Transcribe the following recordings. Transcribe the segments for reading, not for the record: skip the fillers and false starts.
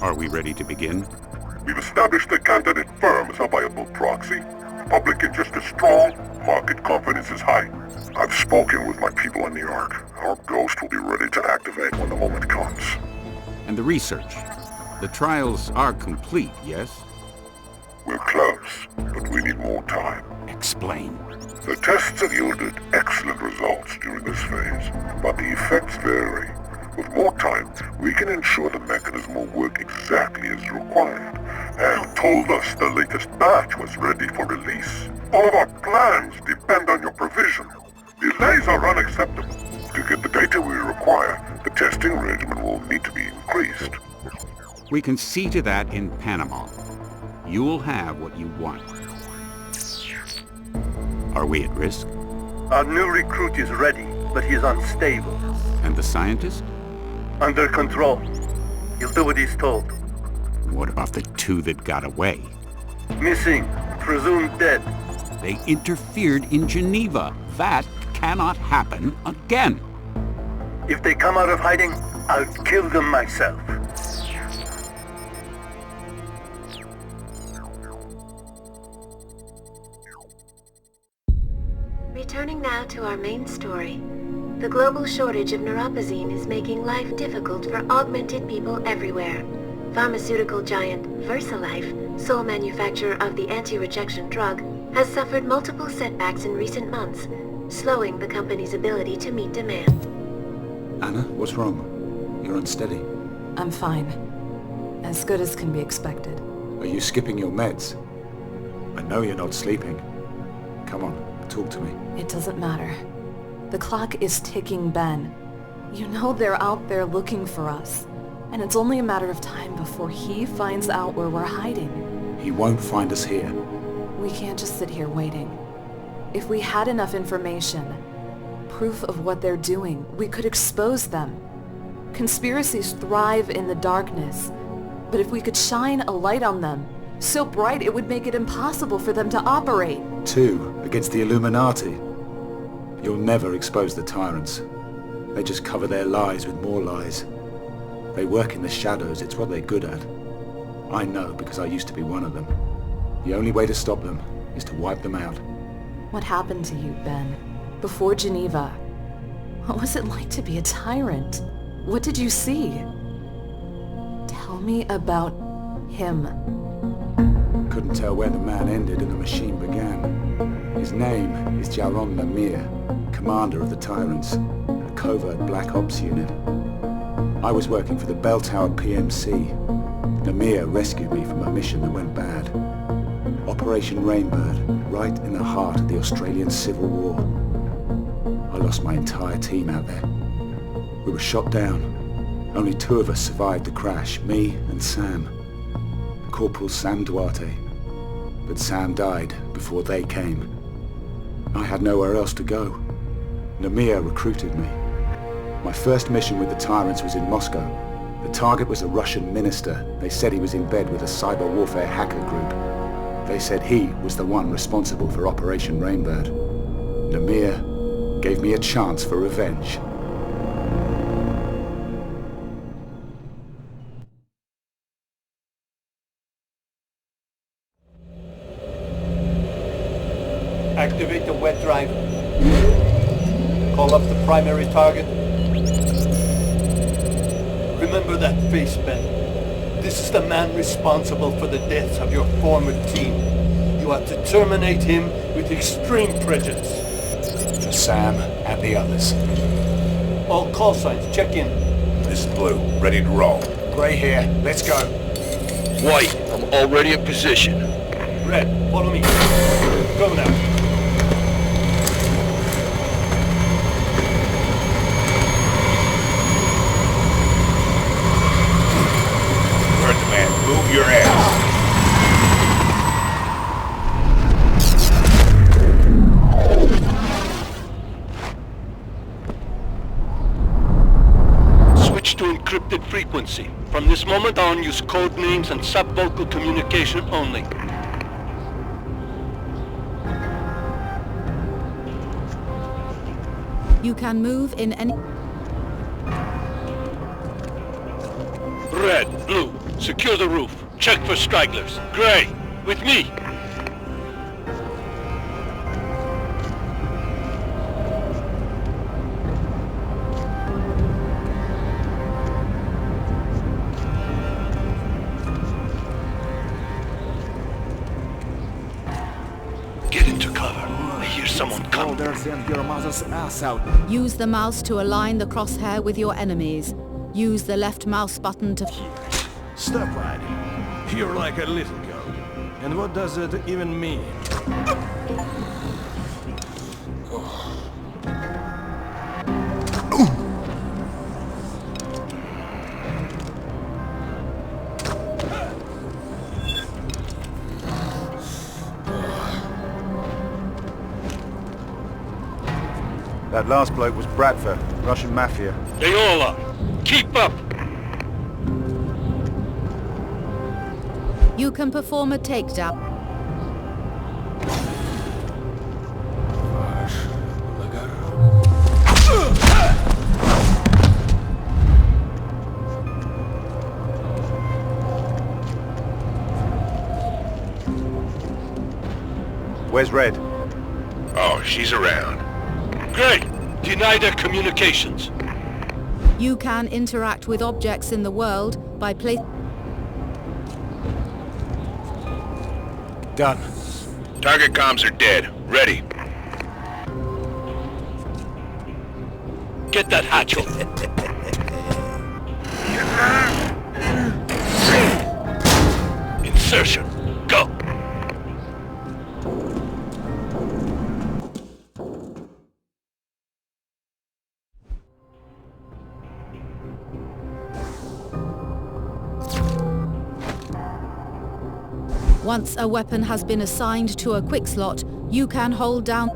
Are we ready to begin? We've established the candidate firm as a viable proxy. Public interest is strong, market confidence is high. I've spoken with my people in New York. Our ghost will be ready to activate when the moment comes. And the research? The trials are complete, yes? We're close, but we need more time. Explain. The tests have yielded excellent results during this phase, but the effects vary. With more time, we can ensure the mechanism will work exactly as required. And you told us the latest batch was ready for release. All of our plans depend on your provision. Delays are unacceptable. To get the data we require, the testing regimen will need to be increased. We can see to that in Panama. You'll have what you want. Are we at risk? Our new recruit is ready, but he's unstable. And the scientist? Under control. He'll do what he's told. What about the two that got away? Missing. Presumed dead. They interfered in Geneva. That cannot happen again. If they come out of hiding, I'll kill them myself. Returning now to our main story. The global shortage of neuropozyne is making life difficult for augmented people everywhere. Pharmaceutical giant VersaLife, sole manufacturer of the anti-rejection drug, has suffered multiple setbacks in recent months, slowing the company's ability to meet demand. Anna, what's wrong? You're unsteady. I'm fine. As good as can be expected. Are you skipping your meds? I know you're not sleeping. Come on, talk to me. It doesn't matter. The clock is ticking, Ben. You know they're out there looking for us. And it's only a matter of time before he finds out where we're hiding. He won't find us here. We can't just sit here waiting. If we had enough information, proof of what they're doing, we could expose them. Conspiracies thrive in the darkness. But if we could shine a light on them, so bright it would make it impossible for them to operate. 2 against the Illuminati. You'll never expose the Tyrants. They just cover their lies with more lies. They work in the shadows, it's what they're good at. I know because I used to be one of them. The only way to stop them is to wipe them out. What happened to you, Ben? Before Geneva? What was it like to be a tyrant? What did you see? Tell me about him. Couldn't tell where the man ended and the machine began. His name is Namir, commander of the Tyrants, a covert black ops unit. I was working for the Belltower PMC. Namir rescued me from a mission that went bad. Operation Rainbird, right in the heart of the Australian Civil War. I lost my entire team out there. We were shot down. Only 2 of us survived the crash, me and Sam. Corporal Sam Duarte. But Sam died before they came. I had nowhere else to go. Namir recruited me. My first mission with the Tyrants was in Moscow. The target was a Russian minister. They said he was in bed with a cyber warfare hacker group. They said he was the one responsible for Operation Rainbird. Namir gave me a chance for revenge. Activate the wet drive. Call up the primary target. Remember that face, Ben. This is the man responsible for the deaths of your former team. You are to terminate him with extreme prejudice. For Sam and the others. All call signs, check in. This is Blue, ready to roll. Gray here, let's go. White, I'm already in position. Red, follow me. Go now. Move your ass. Switch to encrypted frequency. From this moment on, use code names and sub-vocal communication only. You can move in any... Red, Blue, secure the roof. Check for stragglers. Gray, with me. Get into cover. I hear someone coming. Your mother's ass out. Use the mouse to align the crosshair with your enemies. Use the left mouse button to... Stop hiding. You're like a little girl. And what does it even mean? That last bloke was Bradford, Russian mafia. They all are. Keep up! You can perform a takedown. Where's Red? Oh, she's around. Great! Deny their communications. You can interact with objects in the world by placing... Done. Target comms are dead. Ready. Get that hatch open. Insertion. Go! Once a weapon has been assigned to a quick slot, you can hold down...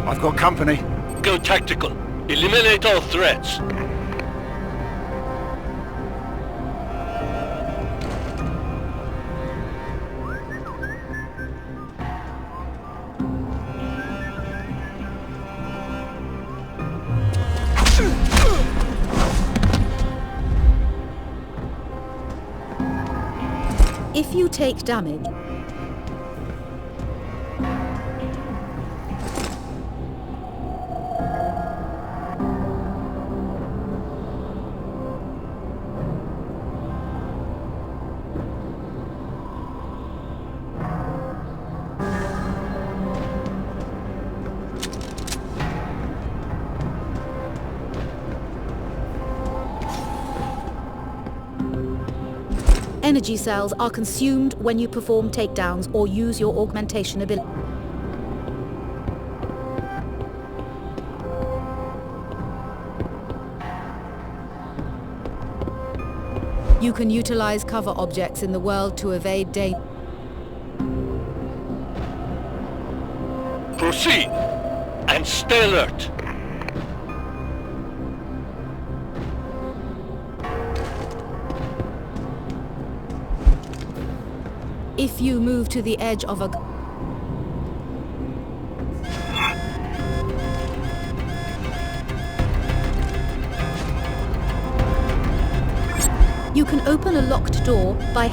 I've got company. Go tactical. Eliminate all threats. If you take damage... Energy cells are consumed when you perform takedowns or use your augmentation ability. You can utilize cover objects in the world to evade danger. Proceed, and stay alert. If you move to the edge of a... You can open a locked door by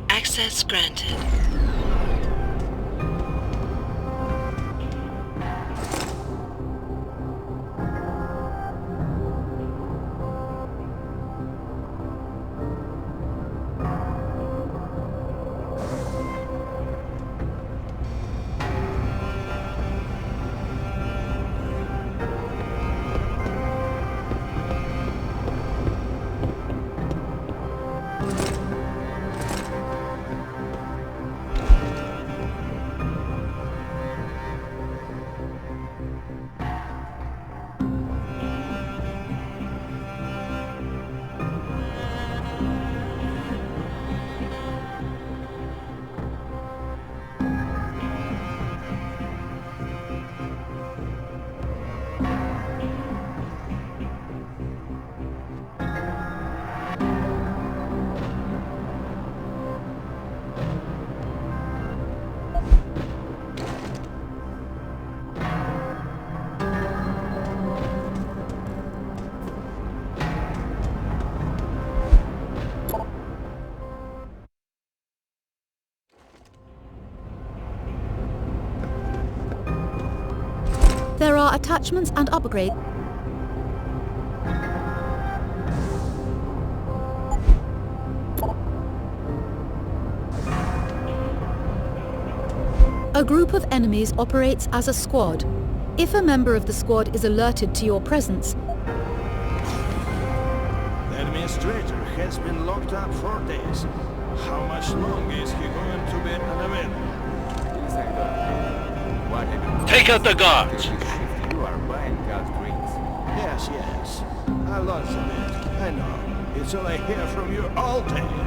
Access granted. There are attachments and upgrades. A group of enemies operates as a squad. If a member of the squad is alerted to your presence, The administrator has been locked up for days. How much longer is he going to be unavailable? Take out the guards! You are buying gas drinks. Yes. I lost a bit. I know. It's all I hear from you all day.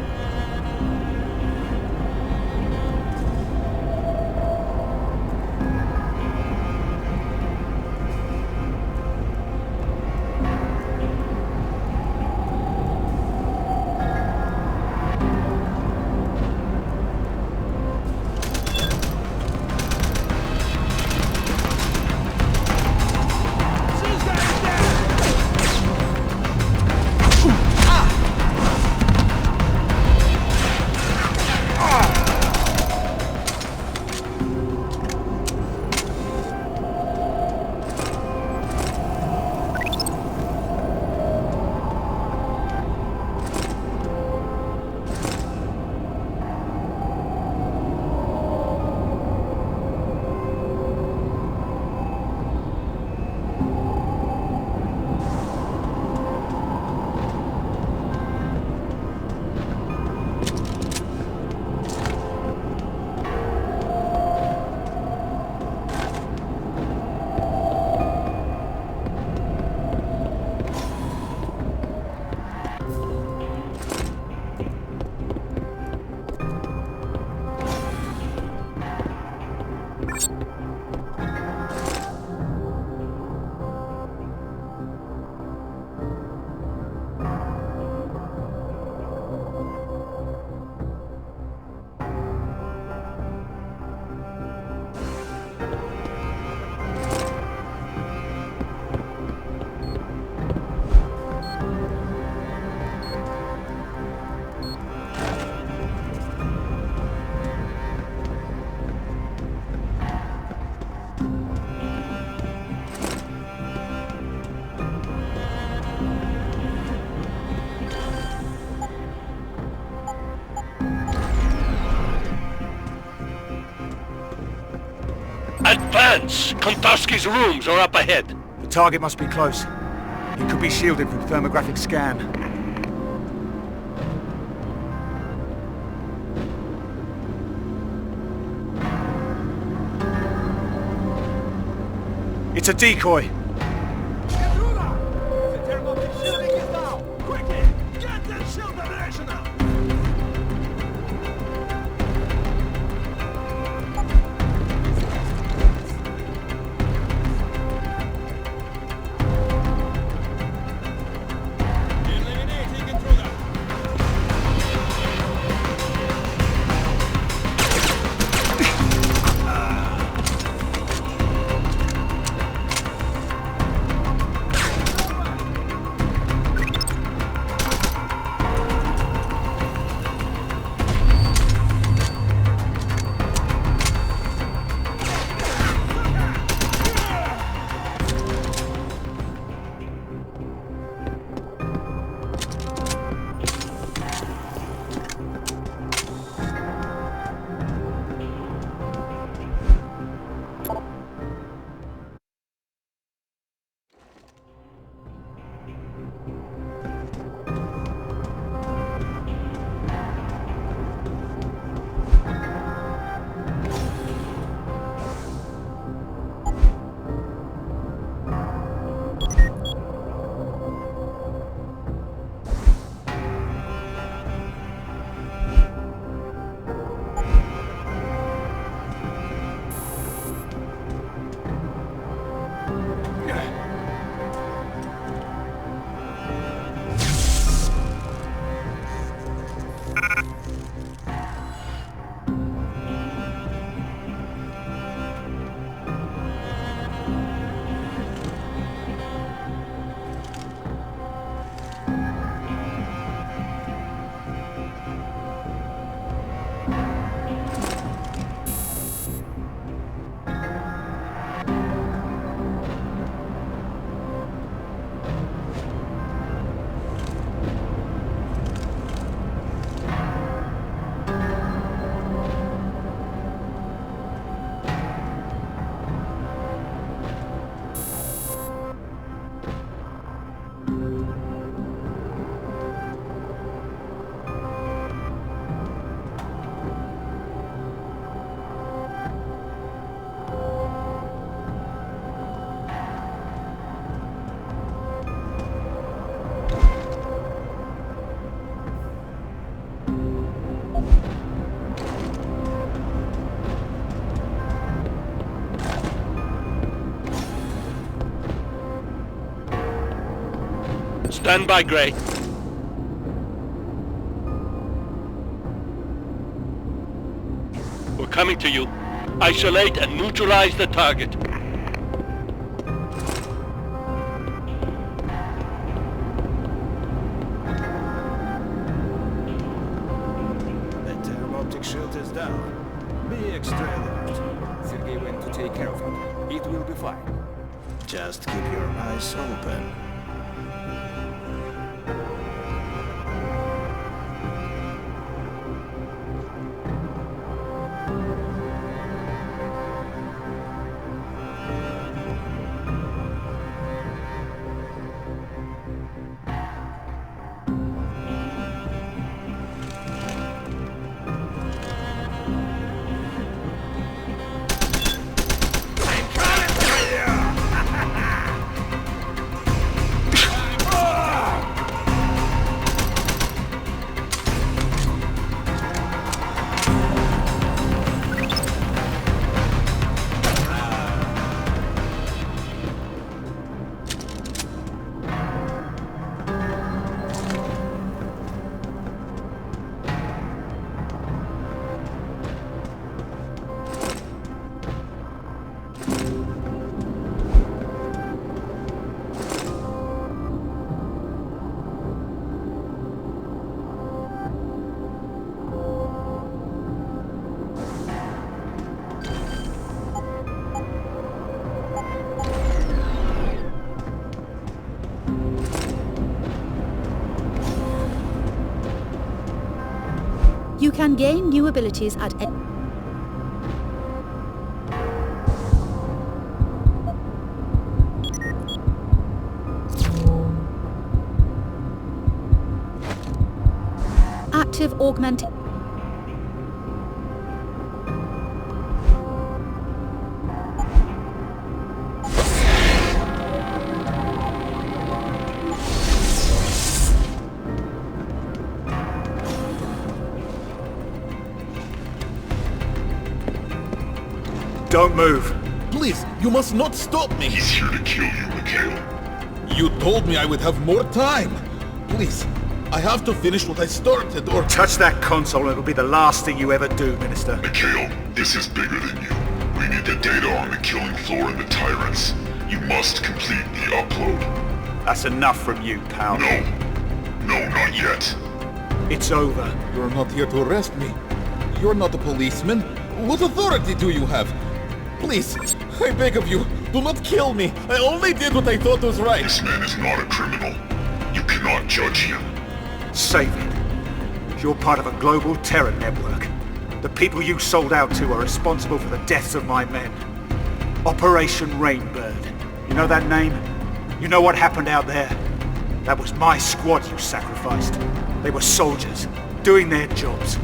Advance! Kontarski's rooms are up ahead. The target must be close. He could be shielded from thermographic scan. It's a decoy. Quickly! Get that shield operational! Stand by, Gray. We're coming to you. Isolate and neutralize the target. CHUTE is down. Be extra alert. Sergei went to take care of it. It will be fine. Just keep your eyes open. You can gain new abilities at active augment. Don't move. Please, you must not stop me. He's here to kill you, Mikhail. You told me I would have more time. Please, I have to finish what I started, or... Touch that console and it'll be the last thing you ever do, Minister. Mikhail, this is bigger than you. We need the data on the killing floor and the Tyrants. You must complete the upload. That's enough from you, pal. No. No, not yet. It's over. You're not here to arrest me. You're not a policeman. What authority do you have? Please, I beg of you, do not kill me. I only did what I thought was right. This man is not a criminal. You cannot judge him. Save it. You're part of a global terror network. The people you sold out to are responsible for the deaths of my men. Operation Rainbird. You know that name? You know what happened out there? That was my squad you sacrificed. They were soldiers, doing their jobs.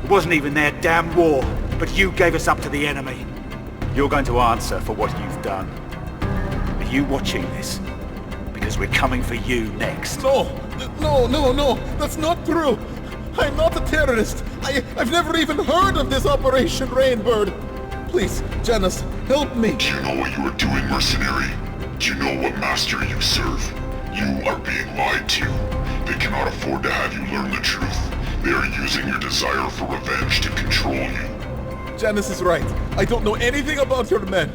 It wasn't even their damn war, but you gave us up to the enemy. You're going to answer for what you've done. Are you watching this? Because we're coming for you next. No, that's not true. I'm not a terrorist. I've never even heard of this Operation Rainbird. Please, Janice, help me. Do you know what you are doing, mercenary? Do you know what master you serve? You are being lied to. They cannot afford to have you learn the truth. They are using your desire for revenge to control you. Janice is right. I don't know anything about your men.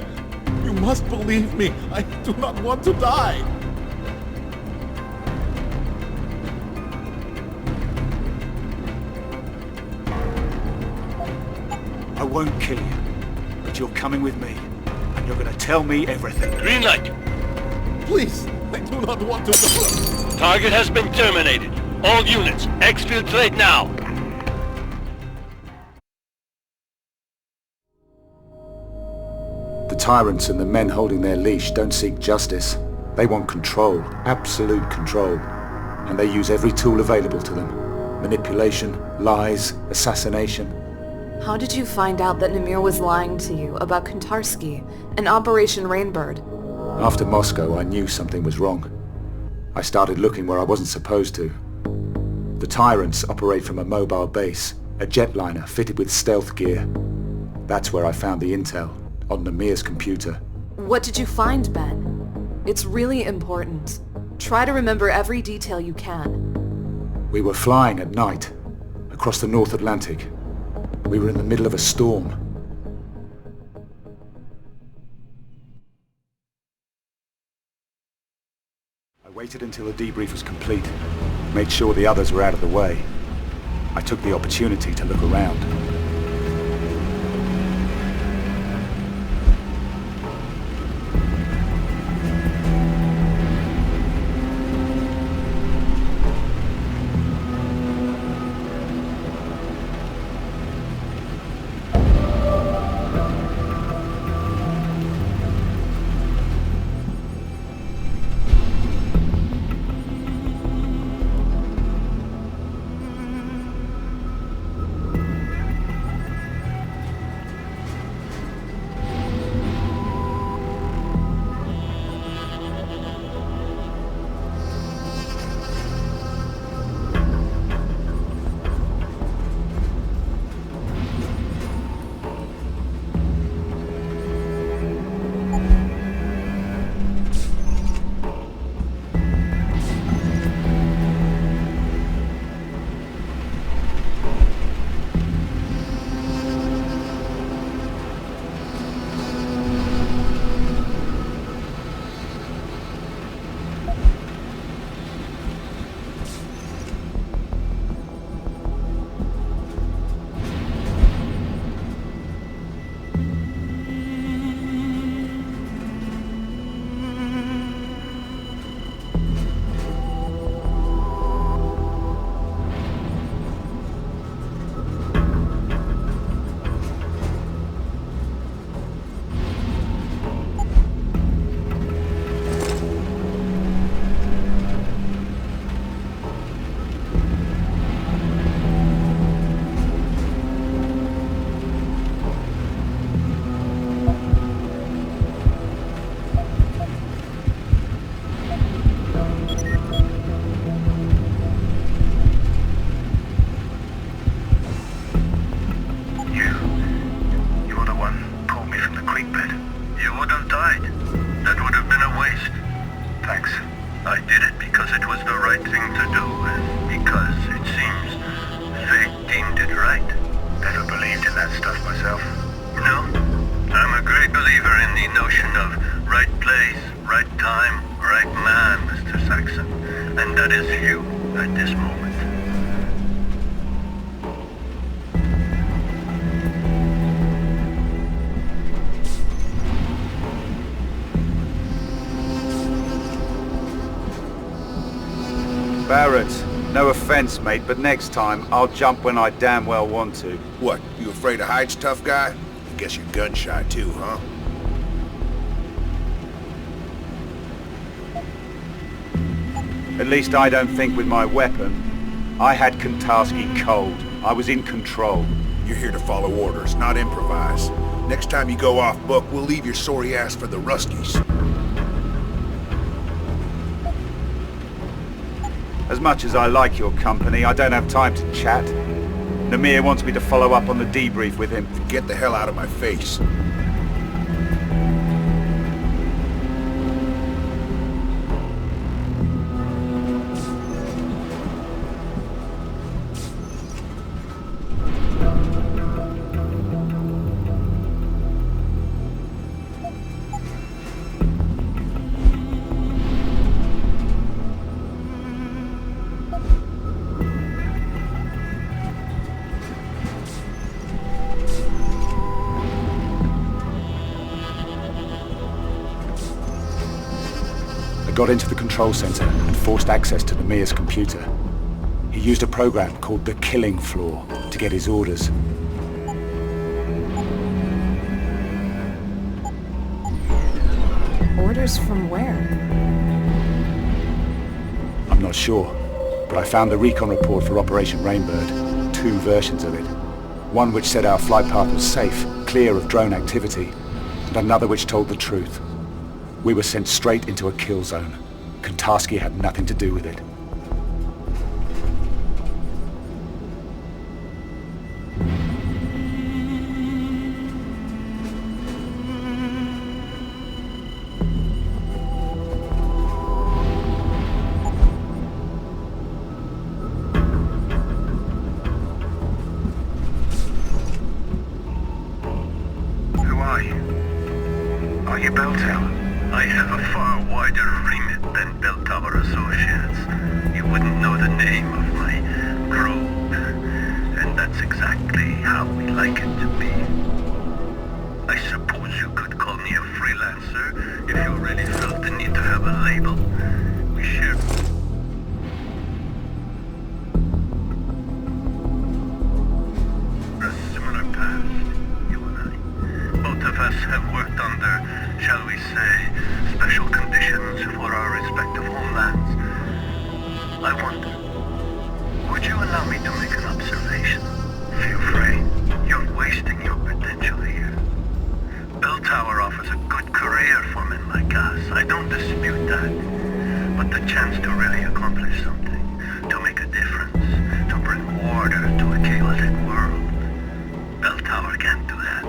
You must believe me. I do not want to die. I won't kill you, but you're coming with me, and you're going to tell me everything. Green light. Please, I do not want to... Target has been terminated. All units, exfiltrate now. The Tyrants and the men holding their leash don't seek justice. They want control, absolute control. And they use every tool available to them. Manipulation, lies, assassination. How did you find out that Namir was lying to you about Kontarsky and Operation Rainbird? After Moscow, I knew something was wrong. I started looking where I wasn't supposed to. The Tyrants operate from a mobile base, a jetliner fitted with stealth gear. That's where I found the intel, on Namir's computer. What did you find, Ben? It's really important. Try to remember every detail you can. We were flying at night, across the North Atlantic. We were in the middle of a storm. I waited until the debrief was complete, made sure the others were out of the way. I took the opportunity to look around. Barrett, no offense, mate, but next time I'll jump when I damn well want to. What, you afraid of heights, tough guy? I guess you're gun shy too, huh? At least I don't think with my weapon. I had Kantarski cold. I was in control. You're here to follow orders, not improvise. Next time you go off book, we'll leave your sorry ass for the Ruskies. As much as I like your company, I don't have time to chat. Namir wants me to follow up on the debrief with him. Get the hell out of my face. Got into the control center and forced access to Namir's computer. He used a program called the killing floor to get his orders. Orders from where? I'm not sure, but I found the recon report for Operation Rainbird. 2 versions of it. One which said our flight path was safe, clear of drone activity, and another which told the truth. We were sent straight into a kill zone. Kantarski had nothing to do with it. you Belltower? I have a far wider remit than Belltower Associates. You wouldn't know the name of my group. And that's exactly how we like it to be. I suppose you could call me a freelancer if you really felt the need to have a label. We share a similar past, you and I. Both of us have worked under, shall we say, special conditions for our respective homelands. I wonder, would you allow me to make an observation? Feel free. You're wasting your potential here. Belltower offers a good career for men like us. I don't dispute that. But the chance to really accomplish something, to make a difference, to bring order to a chaotic world, Belltower can't do that.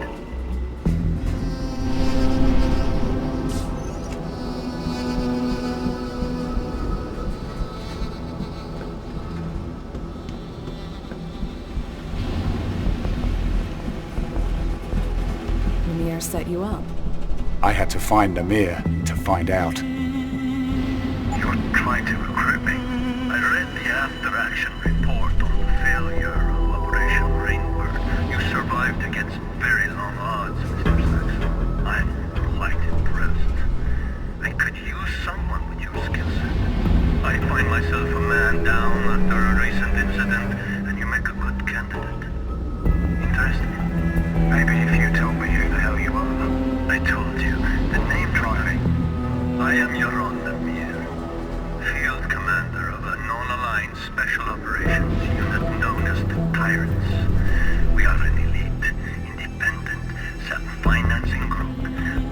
Namir set you up. I had to find Namir to find out. You're trying to recruit me. I read the after-action report on the failure of Operation Rainbird. You survived against very long odds, Mr. Saxon. I'm quite impressed. I could use someone with your skill set. I find myself a man down after a recent incident, and you make a good candidate. Interesting. Maybe if you told me who the hell you are. I told you, the name driving. I am your own Namir, field commander of a non-aligned special operations unit known as the Tyrans. We are an elite, independent, self-financing group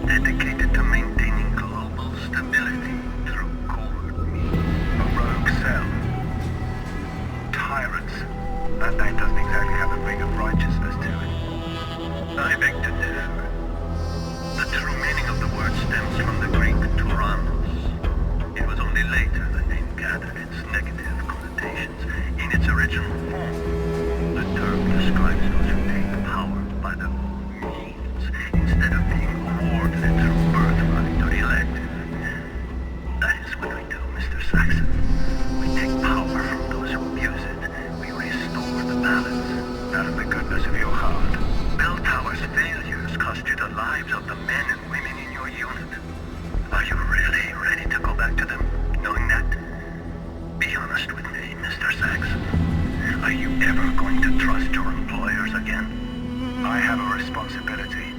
dedicated to maintaining global stability through covert means. A rogue cell. Tyrants. That name doesn't exactly have a ring of righteousness to it. I beg to differ. The true meaning of the word stems from the Greek Tyrans. It was only later the name gathered its negative connotations. In its original form, the term describes those who take power by their own means, instead of being awarded it through birthright or elective. That is what we do, Mr. Saxon. We take power from those who abuse it. We restore the balance. Out of the goodness of your heart. Belltower's failures cost you the lives of the men and women in your unit. Are you really ready to go back to them, knowing that? Be honest with me, Mr. Saxon. Are you ever going to trust your employers again? I have a responsibility.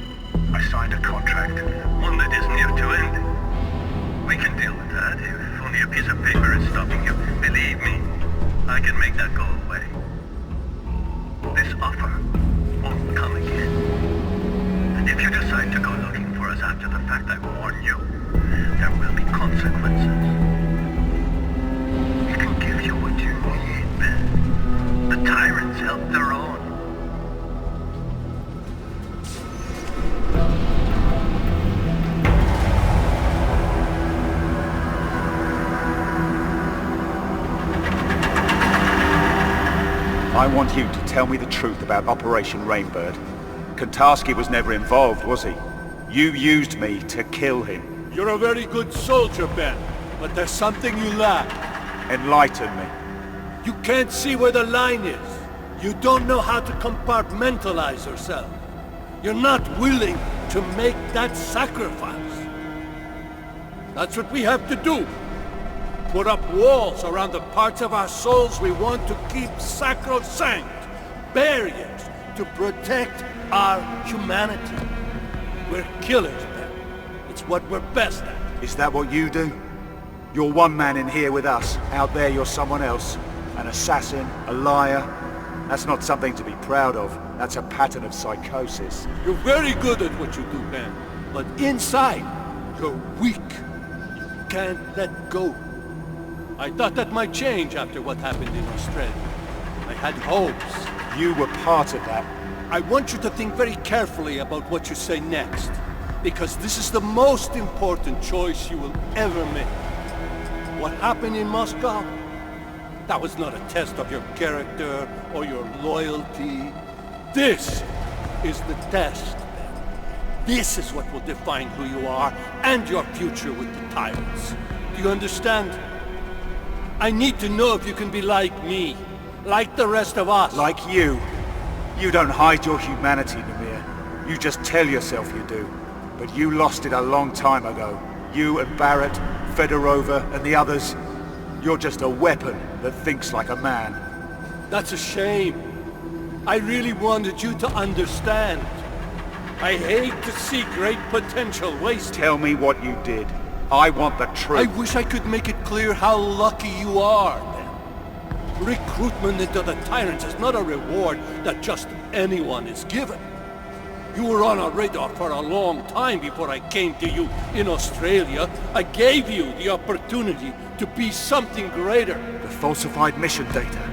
I signed a contract. One that is near to ending. We can deal with that if only a piece of paper is stopping you. Believe me, I can make that go away. This offer won't come again. And if you decide to go looking for us after the fact, I warn you, there will be consequences. We can give you what you need, Ben. The Tyrants help their own. I want you to tell me the truth about Operation Rainbird. Kantarski was never involved, was he? You used me to kill him. You're a very good soldier, Ben, but there's something you lack. Enlighten me. You can't see where the line is. You don't know how to compartmentalize yourself. You're not willing to make that sacrifice. That's what we have to do. Put up walls around the parts of our souls we want to keep sacrosanct. Barriers to protect our humanity. We're killers, Ben. It's what we're best at. Is that what you do? You're one man in here with us. Out there you're someone else. An assassin, a liar. That's not something to be proud of. That's a pattern of psychosis. You're very good at what you do, Ben. But inside, you're weak. You can't let go. I thought that might change after what happened in Australia. I had hopes. You were part of that. I want you to think very carefully about what you say next. Because this is the most important choice you will ever make. What happened in Moscow? That was not a test of your character or your loyalty. This is the test, Ben. This is what will define who you are and your future with the Tyrants. Do you understand? I need to know if you can be like me, like the rest of us. Like you. You don't hide your humanity, Namir. You just tell yourself you do. But you lost it a long time ago. You and Barrett, Fedorova, and the others. You're just a weapon that thinks like a man. That's a shame. I really wanted you to understand. I hate to see great potential wasted. Tell me what you did. I want the truth. I wish I could make it clear how lucky you are, then. Recruitment into the Tyrants is not a reward that just anyone is given. You were on our radar for a long time before I came to you in Australia. I gave you the opportunity to be something greater. The falsified mission data.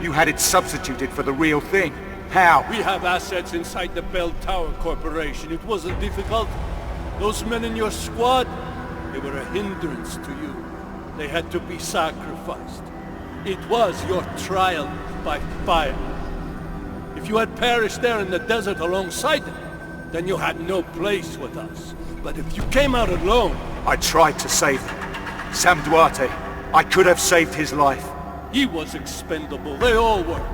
You had it substituted for the real thing. How? We have assets inside the Belltower Corporation. It wasn't difficult. Those men in your squad, they were a hindrance to you. They had to be sacrificed. It was your trial by fire. If you had perished there in the desert alongside them, then you had no place with us. But if you came out alone... I tried to save them. Sam Duarte. I could have saved his life. He was expendable. They all were.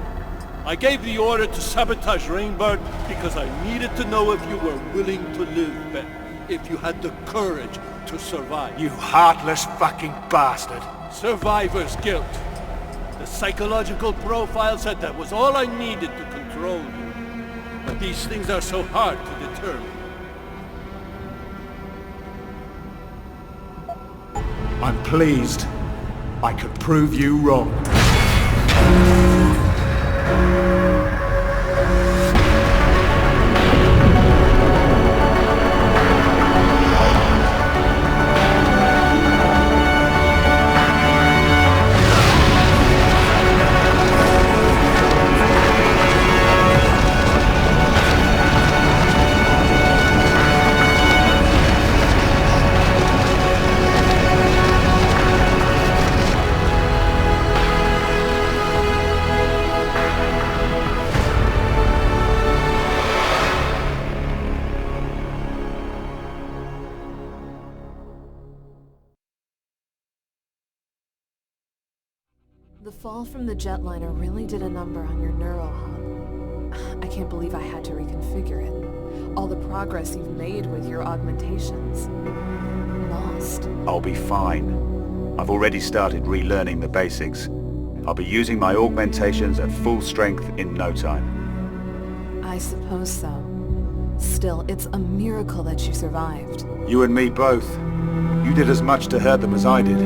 I gave the order to sabotage Rainbird because I needed to know if you were willing to live, Ben. If you had the courage to survive. You heartless fucking bastard. Survivor's guilt. The psychological profile said that was all I needed to control you. But these things are so hard to determine. I'm pleased. I could prove you wrong. The fall from the jetliner really did a number on your neural hub. I can't believe I had to reconfigure it. All the progress you've made with your augmentations. Lost. I'll be fine. I've already started relearning the basics. I'll be using my augmentations at full strength in no time. I suppose so. Still, it's a miracle that you survived. You and me both. You did as much to hurt them as I did,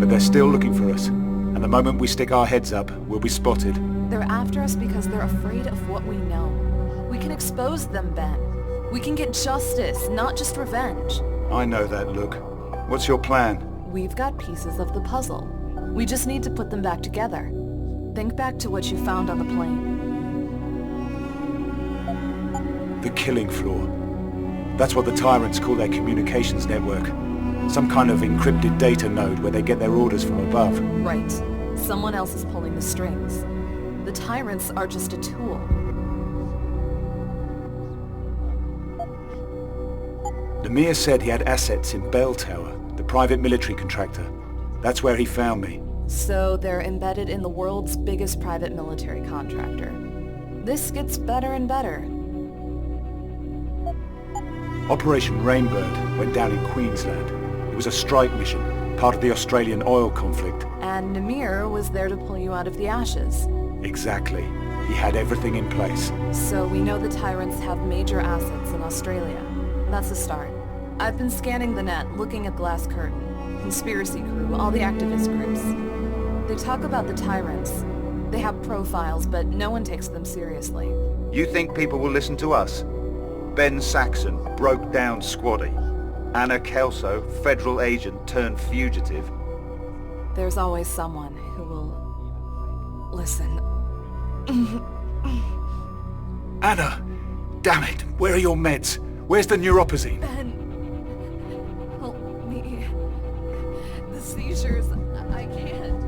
but they're still looking for us. And the moment we stick our heads up, we'll be spotted. They're after us because they're afraid of what we know. We can expose them, Ben. We can get justice, not just revenge. I know that, Luke. What's your plan? We've got pieces of the puzzle. We just need to put them back together. Think back to what you found on the plane. The killing floor. That's what the Tyrants call their communications network. Some kind of encrypted data node where they get their orders from above. Right. Someone else is pulling the strings. The Tyrants are just a tool. Namir said he had assets in Belltower, the private military contractor. That's where he found me. So they're embedded in the world's biggest private military contractor. This gets better and better. Operation Rainbird went down in Queensland. It was a strike mission, part of the Australian oil conflict. And Namir was there to pull you out of the ashes. Exactly. He had everything in place. So we know the Tyrants have major assets in Australia. That's a start. I've been scanning the net, looking at Glass Curtain, Conspiracy Crew, all the activist groups. They talk about the Tyrants. They have profiles, but no one takes them seriously. You think people will listen to us? Ben Saxon, broke down squaddy. Anna Kelso, federal agent turned fugitive. There's always someone who will... listen. Anna! Damn it! Where are your meds? Where's the neuropazine? Ben... help me. The seizures... I can't...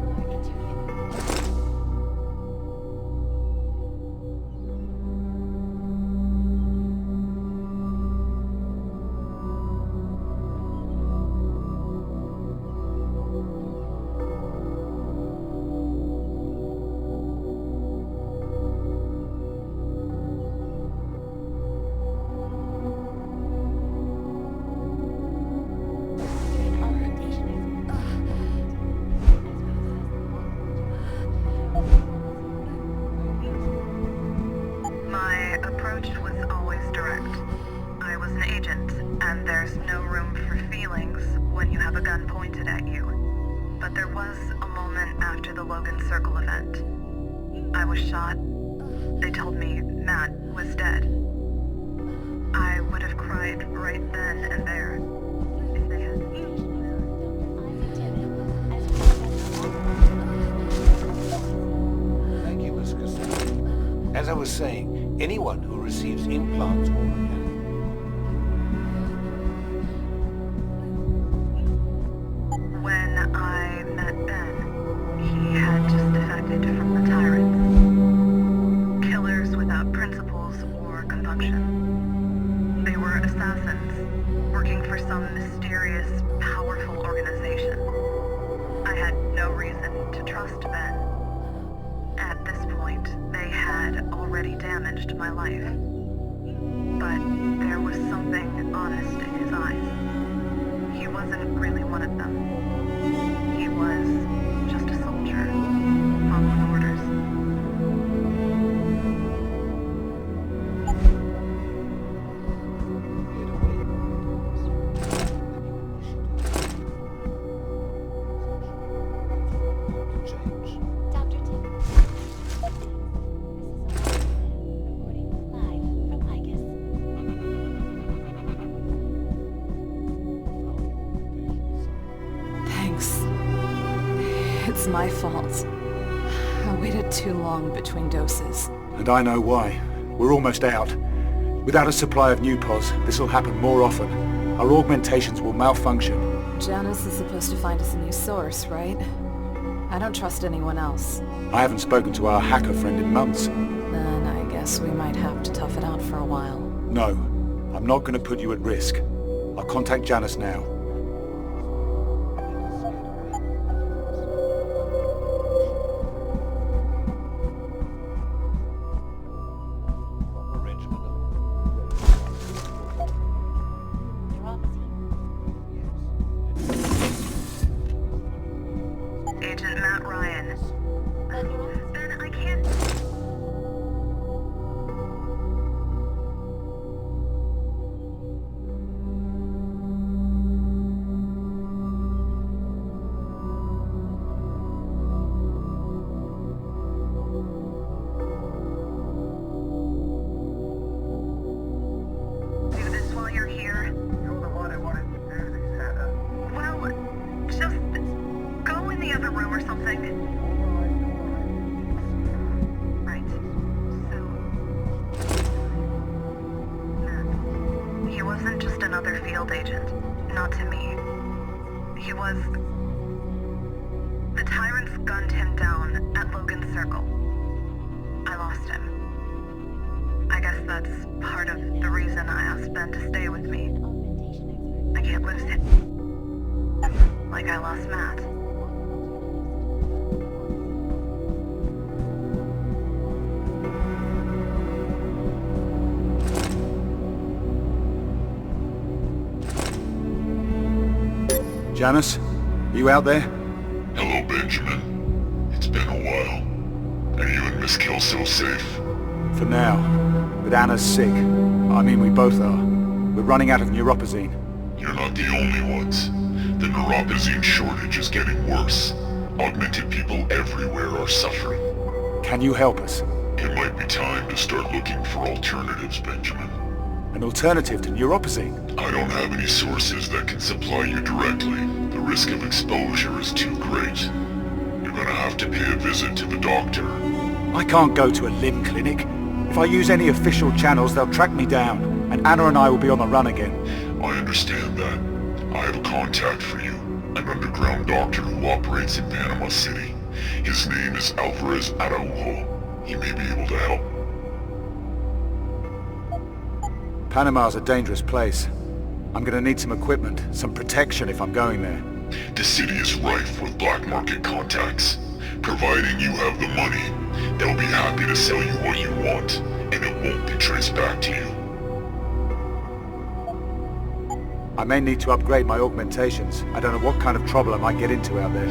and there's no room for feelings when you have a gun pointed at you. But there was a moment after the Logan Circle event. I was shot. They told me Matt was dead. I would have cried right then and there if they had. Thank you, Miss Cassandra. As I was saying, anyone who receives implants or... When I met Ben, he had just defected from the Tyrants. Killers without principles or compunction. They were assassins, working for some mysterious, powerful organization. I had no reason to trust Ben. At this point, they had already damaged my life. But there was something honest in his eyes. He wasn't really one of them. He was just a soldier, following orders. It's my fault. I waited too long between doses. And I know why. We're almost out. Without a supply of new pods, this will happen more often. Our augmentations will malfunction. Janice is supposed to find us a new source, right? I don't trust anyone else. I haven't spoken to our hacker friend in months. Then I guess we might have to tough it out for a while. No, I'm not going to put you at risk. I'll contact Janice now. The Tyrants gunned him down at Logan Circle. I lost him. I guess that's part of the reason I asked Ben to stay with me. I can't lose him. Like I lost Matt. Janice, you out there? Hello, Benjamin. It's been a while. Are you and Miss Kelso safe? For now. But Anna's sick. I mean, we both are. We're running out of neuropazine. You're not the only ones. The neuropazine shortage is getting worse. Augmented people everywhere are suffering. Can you help us? It might be time to start looking for alternatives, Benjamin. An alternative to neuropazine? I don't have any sources that can supply you directly. The risk of exposure is too great. You're gonna have to pay a visit to the doctor. I can't go to a limb clinic. If I use any official channels, they'll track me down, and Anna and I will be on the run again. I understand that. I have a contact for you. An underground doctor who operates in Panama City. His name is Alvarez Araujo. He may be able to help. Panama's a dangerous place. I'm gonna need some equipment, some protection if I'm going there. The city is rife with black market contacts. Providing you have the money, they'll be happy to sell you what you want, and it won't be traced back to you. I may need to upgrade my augmentations. I don't know what kind of trouble I might get into out there.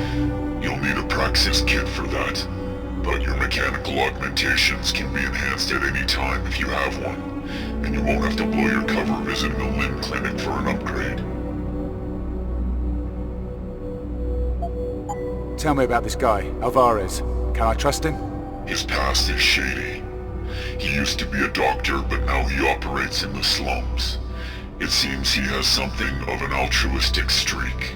You'll need a Praxis kit for that. But your mechanical augmentations can be enhanced at any time if you have one. And you'll You won't have to blow your cover visiting a limb clinic for an upgrade. Tell me about this guy, Alvarez. Can I trust him? His past is shady. He used to be a doctor, but now he operates in the slums. It seems he has something of an altruistic streak.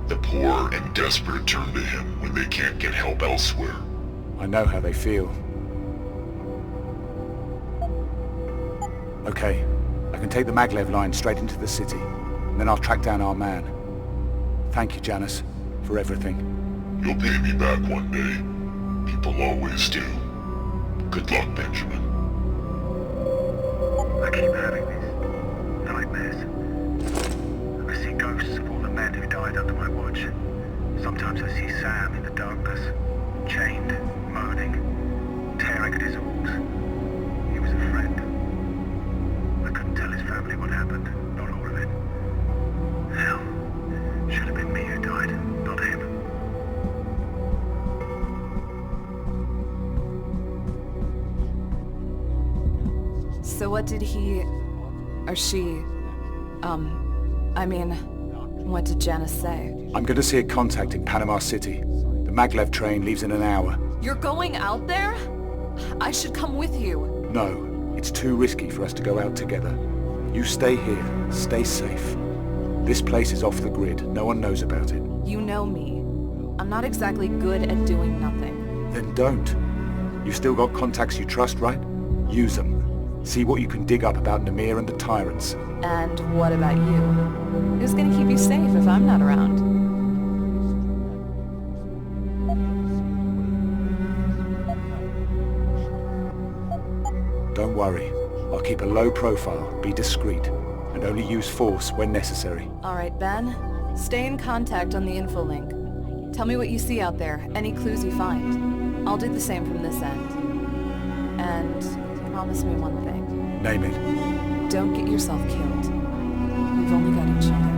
The poor and desperate turn to him when they can't get help elsewhere. I know how they feel. Okay, I can take the maglev line straight into the city, and then I'll track down our man. Thank you, Janice, for everything. You'll pay me back one day. People always do. Good luck, Benjamin. I keep having these nightmares. I see ghosts of all the men who died under my watch. Sometimes I see Sam in the darkness, chained, moaning, tearing at his oars. He was a friend. I couldn't tell his family what happened, not all of it. Hell, should have been me who died, not him. So what did he... or she... what did Janice say? I'm going to see a contact in Panama City. The maglev train leaves in an hour. You're going out there? I should come with you. No, it's too risky for us to go out together. You stay here, stay safe. This place is off the grid. No one knows about it. You know me. I'm not exactly good at doing nothing. Then don't. You still got contacts you trust, right? Use them. See what you can dig up about Namir and the Tyrants. And what about you? Who's gonna keep you safe if I'm not around? Don't worry. I'll keep a low profile, be discreet, and only use force when necessary. Alright, Ben. Stay in contact on the info link. Tell me what you see out there, any clues you find. I'll do the same from this end. And promise me one thing. Name it. Don't get yourself killed. We've only got each other.